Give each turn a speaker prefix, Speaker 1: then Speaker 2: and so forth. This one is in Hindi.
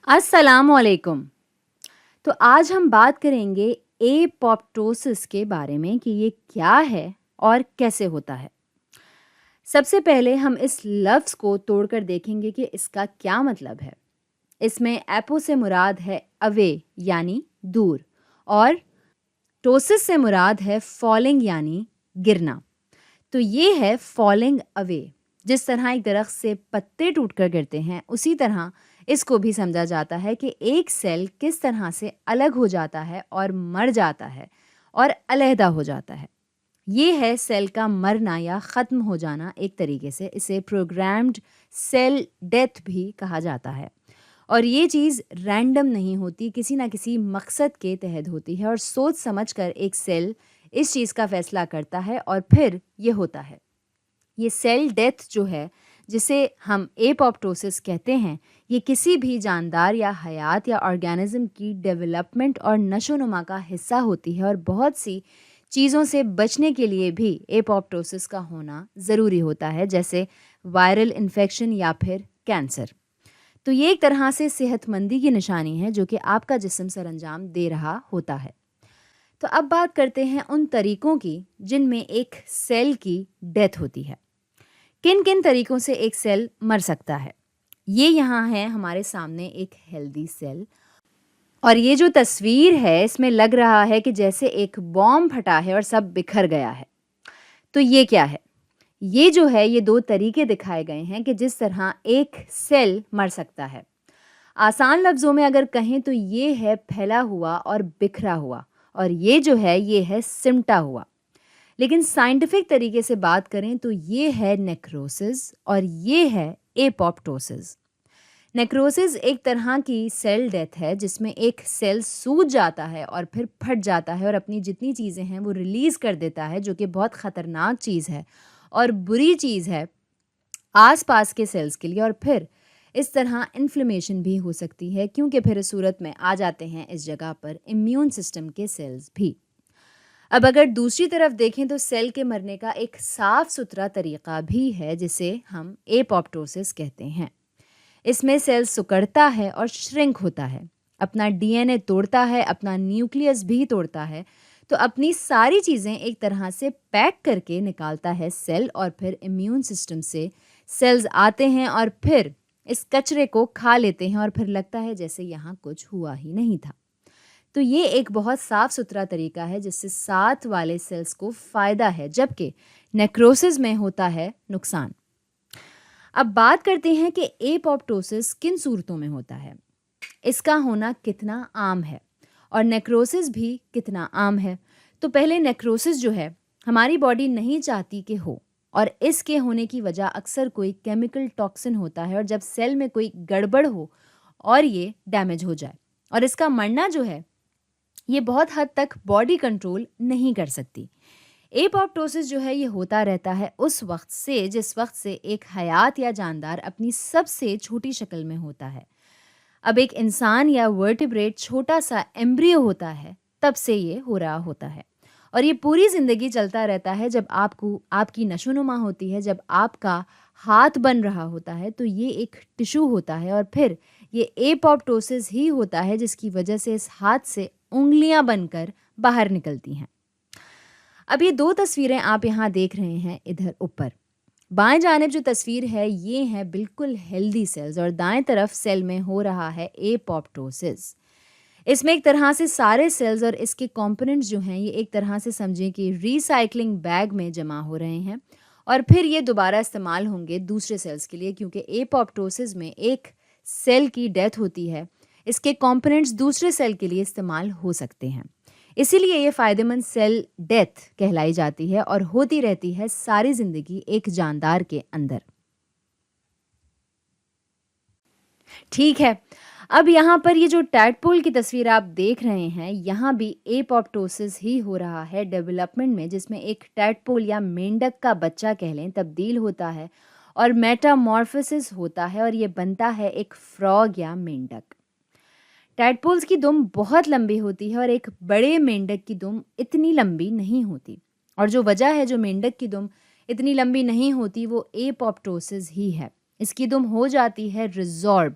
Speaker 1: अस्सलाम वालेकुम। तो आज हम बात करेंगे एपोप्टोसिस के बारे में कि ये क्या है और कैसे होता है। सबसे पहले हम इस लफ्ज़ को तोड़कर देखेंगे कि इसका क्या मतलब है। इसमें एपो से मुराद है अवे यानी दूर, और टोसिस से मुराद है फॉलिंग यानी गिरना। तो ये है फॉलिंग अवे। जिस तरह एक दरख्त से पत्ते टूटकर गिरते हैं, उसी तरह इसको भी समझा जाता है कि एक सेल किस तरह से अलग हो जाता है और मर जाता है और अलहदा हो जाता है। ये है सेल का मरना या ख़त्म हो जाना। एक तरीके से इसे प्रोग्राम्ड सेल डेथ भी कहा जाता है। और ये चीज़ रैंडम नहीं होती, किसी ना किसी मकसद के तहत होती है और सोच समझ कर एक सेल इस चीज़ का फ़ैसला करता है और फिर ये होता है। ये सेल डेथ जो है, जिसे हम एपोप्टोसिस कहते हैं, ये किसी भी जानदार या हयात या ऑर्गेनिज्म की डेवलपमेंट और नशोनुमा का हिस्सा होती है और बहुत सी चीज़ों से बचने के लिए भी एपोप्टोसिस का होना ज़रूरी होता है, जैसे वायरल इन्फेक्शन या फिर कैंसर। तो ये एक तरह से सेहतमंदी की निशानी है जो कि आपका जिस्म सरअंजाम दे रहा होता है। तो अब बात करते हैं उन तरीकों की जिनमें एक सेल की डेथ होती है। किन किन तरीकों से एक सेल मर सकता है। ये यहाँ है हमारे सामने एक हेल्दी सेल, और ये जो तस्वीर है इसमें लग रहा है कि जैसे एक बॉम्ब फटा है और सब बिखर गया है। तो ये क्या है? ये जो है, ये दो तरीके दिखाए गए हैं कि जिस तरह एक सेल मर सकता है। आसान लफ्ज़ों में अगर कहें तो ये है फैला हुआ और बिखरा हुआ, और ये जो है ये है सिमटा हुआ। लेकिन साइंटिफिक तरीके से बात करें तो ये है नेक्रोसिस और ये है एपोप्टोसिस। नेक्रोसिस एक तरह की सेल डेथ है जिसमें एक सेल सूज जाता है और फिर फट जाता है और अपनी जितनी चीज़ें हैं वो रिलीज़ कर देता है, जो कि बहुत ख़तरनाक चीज़ है और बुरी चीज़ है आसपास के सेल्स के लिए। और फिर इस तरह इन्फ्लेमेशन भी हो सकती है, क्योंकि फिर इस सूरत में आ जाते हैं इस जगह पर इम्यून सिस्टम के सेल्स भी। अब अगर दूसरी तरफ देखें तो सेल के मरने का एक साफ सुथरा तरीका भी है जिसे हम एपोप्टोसिस कहते हैं। इसमें सेल सिकुड़ता है और श्रिंक होता है, अपना डीएनए तोड़ता है, अपना न्यूक्लियस भी तोड़ता है। तो अपनी सारी चीज़ें एक तरह से पैक करके निकालता है सेल, और फिर इम्यून सिस्टम से सेल्स आते हैं और फिर इस कचरे को खा लेते हैं और फिर लगता है जैसे यहाँ कुछ हुआ ही नहीं था। तो ये एक बहुत साफ सुथरा तरीका है जिससे साथ वाले सेल्स को फ़ायदा है, जबकि नेक्रोसिस में होता है नुकसान। अब बात करते हैं कि एपोप्टोसिस किन सूरतों में होता है, इसका होना कितना आम है और नेक्रोसिस भी कितना आम है। तो पहले नेक्रोसिस जो है, हमारी बॉडी नहीं चाहती कि हो, और इसके होने की वजह अक्सर कोई केमिकल टॉक्सिन होता है, और जब सेल में कोई गड़बड़ हो और ये डैमेज हो जाए, और इसका मरना जो है ये बहुत हद तक बॉडी कंट्रोल नहीं कर सकती। एपोप्टोसिस जो है ये होता रहता है उस वक्त से जिस वक्त से एक हयात या जानदार अपनी सबसे छोटी शक्ल में होता है। अब एक इंसान या वर्टिब्रेट छोटा सा एम्ब्रियो होता है, तब से ये हो रहा होता है, और ये पूरी ज़िंदगी चलता रहता है। जब आपको आपकी नशोनुमा होती है, जब आपका हाथ बन रहा होता है, तो ये एक टिश्यू होता है, और फिर ये एपोप्टोसिस ही होता है जिसकी वजह से इस हाथ से उंगलियां बनकर बाहर निकलती हैं। अब ये दो तस्वीरें आप यहाँ देख रहे हैं, इधर ऊपर बाएं जानिब जो तस्वीर है ये है बिल्कुल हेल्दी सेल्स, और दाएं तरफ सेल में हो रहा है एपोप्टोसिस। इसमें एक तरह से सारे सेल्स और इसके कंपोनेंट्स जो हैं ये एक तरह से समझें कि रिसाइकलिंग बैग में जमा हो रहे हैं, और फिर ये दोबारा इस्तेमाल होंगे दूसरे सेल्स के लिए, क्योंकि एपोप्टोसिस में एक सेल की डेथ होती है, इसके कंपोनेंट्स दूसरे सेल के लिए इस्तेमाल हो सकते हैं। इसीलिए ये फ़ायदेमंद सेल डेथ कहलाई जाती है और होती रहती है सारी ज़िंदगी एक जानदार के अंदर। ठीक है, अब यहाँ पर ये जो टैडपोल की तस्वीर आप देख रहे हैं, यहाँ भी एपोप्टोसिस ही हो रहा है डेवलपमेंट में, जिसमें एक टैडपोल या मेंढक का बच्चा कह लें तब्दील होता है और मेटामॉर्फोसिस होता है, और ये बनता है एक फ्रॉग या मेंढक। टैडपोल्स की दुम बहुत लंबी होती है और एक बड़े मेंढक की दुम इतनी लंबी नहीं होती, और जो वजह है जो मेंढक की दुम इतनी लंबी नहीं होती वो एपोप्टोसिस ही है। इसकी दुम हो जाती है रिजॉर्ब,